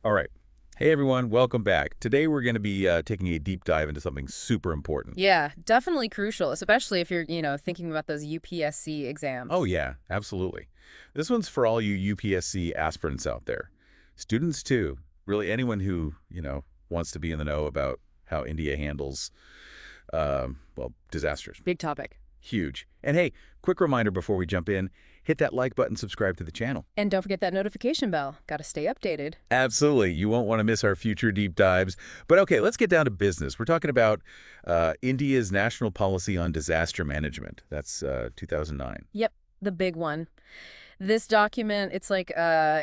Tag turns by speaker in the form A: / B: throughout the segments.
A: All right. Hey, everyone. Welcome back. Today, we're going to be taking a deep dive into something super important.
B: Yeah, definitely crucial, especially if you're thinking about those UPSC
A: Oh,
B: exams.
A: yeah, absolutely. This one's for all you UPSC aspirants out there. Students, too. Really, anyone who wants to be in the know about how India handles, well, disasters.
B: Big topic.
A: Huge. And hey, quick reminder before we jump in, hit that like button, subscribe to the channel.
B: And don't forget that notification bell. Got to stay updated.
A: Absolutely. You won't want to miss our future deep dives. But okay, let's get down to business. We're talking about India's National Policy on Disaster Management. That's 2009.
B: Yep, the big one. This document, it's like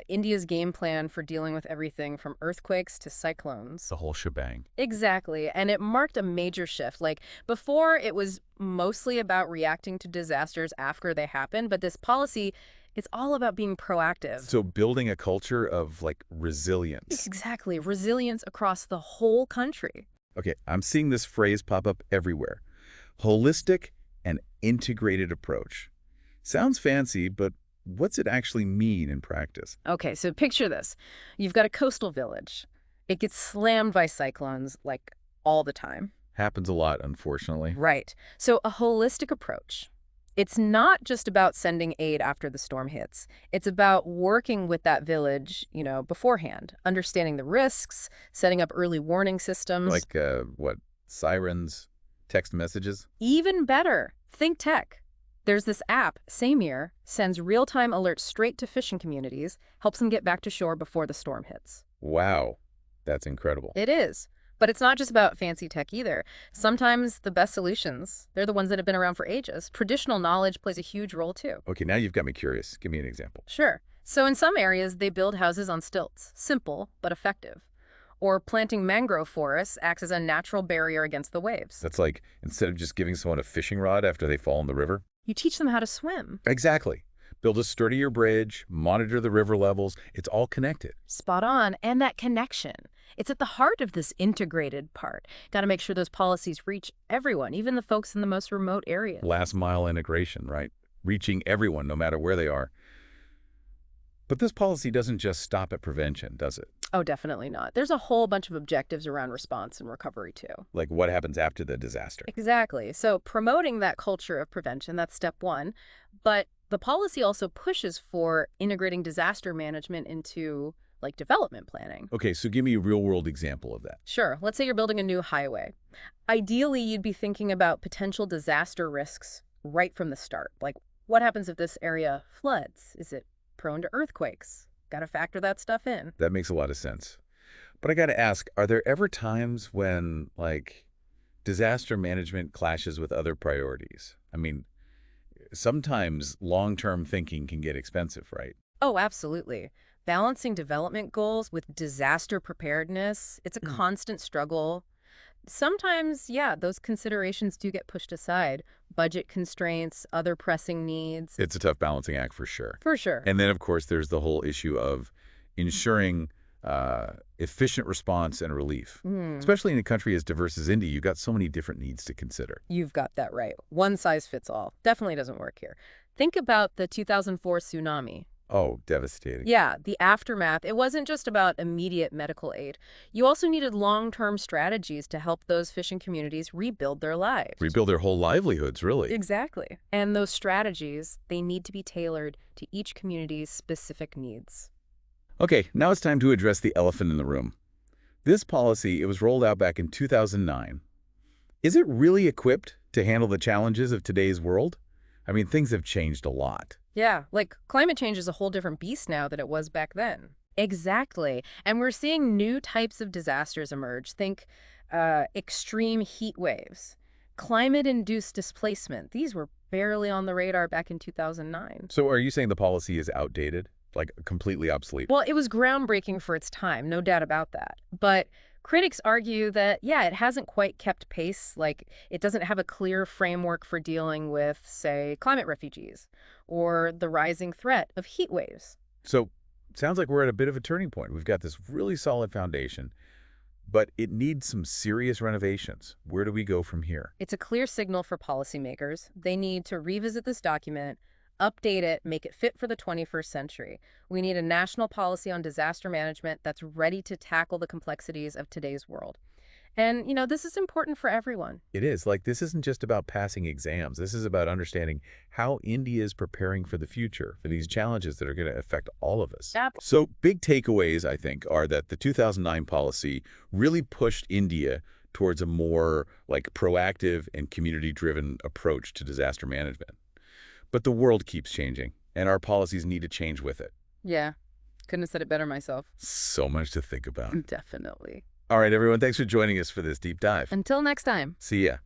B: India's game plan for dealing with everything from earthquakes to cyclones.
A: The whole shebang.
B: Exactly, and it marked a major shift. Like, before, it was mostly about reacting to disasters after they happen, but this policy, it's all about being proactive.
A: So building a culture of like resilience.
B: Exactly, resilience across the whole country.
A: Okay, I'm seeing this phrase pop up everywhere. Holistic and integrated approach. Sounds fancy, but what's it actually mean in practice?
B: Okay, so picture this. You've got a coastal village. It gets slammed by cyclones, like, all the time.
A: Happens a lot, unfortunately.
B: Right. So a holistic approach. It's not just about sending aid after the storm hits. It's about working with that village beforehand, understanding the risks, setting up early warning systems.
A: Like, what, sirens, text messages?
B: Even better, think tech. There's this app, Samir, sends real-time alerts straight to fishing communities, helps them get back to shore before the storm hits.
A: Wow, that's incredible.
B: It is. But it's not just about fancy tech either. Sometimes the best solutions, they're the ones that have been around for ages. Traditional knowledge plays a huge role too.
A: Okay, now you've got me curious. Give me an example.
B: Sure. So in some areas, they build houses on stilts. Simple, but effective. Or planting mangrove forests acts as a natural barrier against the waves.
A: That's like, instead of just giving someone a fishing rod after they fall in the river?
B: You teach them how to swim.
A: Exactly. Build a sturdier bridge, monitor the river levels. It's all connected.
B: Spot on. And that connection. It's at the heart of this integrated part. Got to make sure those policies reach everyone, even the folks in the most remote areas.
A: Last mile integration, right? Reaching everyone, no matter where they are. But this policy doesn't just stop at prevention, does it?
B: Oh, definitely not. There's a whole bunch of objectives around response and recovery, too.
A: Like what happens after the disaster.
B: Exactly. So promoting that culture of prevention, that's step one. But the policy also pushes for integrating disaster management into, like, development planning.
A: Okay, so give me a real-world example of that.
B: Sure. Let's say you're building a new highway. Ideally, you'd be thinking about potential disaster risks right from the start. Like, what happens if this area floods? Is it prone to earthquakes? Got to factor that stuff in.
A: That makes a lot of sense. But I got to ask, are there ever times when, like, disaster management clashes with other priorities? I mean, sometimes long-term thinking can get expensive, right?
B: Oh, absolutely. Balancing development goals with disaster preparedness, it's a constant struggle. Sometimes, yeah, those considerations do get pushed aside. Budget constraints, other pressing needs.
A: It's a tough balancing act for sure.
B: For sure.
A: And then, of course, there's the whole issue of ensuring efficient response and relief. Especially in a country as diverse as India, you've got so many different needs to consider.
B: You've got that right. One size fits all. Definitely doesn't work here. Think about the 2004 tsunami.
A: Oh, devastating.
B: Yeah, the aftermath. It wasn't just about immediate medical aid. You also needed long-term strategies to help those fishing communities rebuild their lives.
A: Rebuild their whole livelihoods, really.
B: Exactly. And those strategies, they need to be tailored to each community's specific needs.
A: Okay, now it's time to address the elephant in the room. This policy, it was rolled out back in 2009. Is it really equipped to handle the challenges of today's world? I mean, things have changed a lot.
B: Yeah, like climate change is a whole different beast now than it was back then. Exactly. And we're seeing new types of disasters emerge. Think extreme heat waves, climate-induced displacement. These were barely on the radar back in 2009.
A: So are you saying the policy is outdated? Like completely obsolete?
B: Well, it was groundbreaking for its time, no doubt about that. But critics argue that, yeah, it hasn't quite kept pace. Like, it doesn't have a clear framework for dealing with, say, climate refugees or the rising threat of heat waves.
A: So sounds like we're at a bit of a turning point. We've got this really solid foundation, but it needs some serious renovations. Where do we go from here?
B: It's a clear signal for policymakers. They need to revisit this document, update it, make it fit for the 21st century. We need a national policy on disaster management that's ready to tackle the complexities of today's world. And, this is important for everyone.
A: It is. Like, this isn't just about passing exams. This is about understanding how India is preparing for the future, for these challenges that are going to affect all of us.
B: Yep.
A: So big takeaways, I think, are that the 2009 policy really pushed India towards a more like proactive and community-driven approach to disaster management. But the world keeps changing, and our policies need to change with it.
B: Yeah, couldn't have said it better myself.
A: So much to think about.
B: Definitely.
A: All right, everyone, thanks for joining us for this deep dive.
B: Until next time.
A: See ya.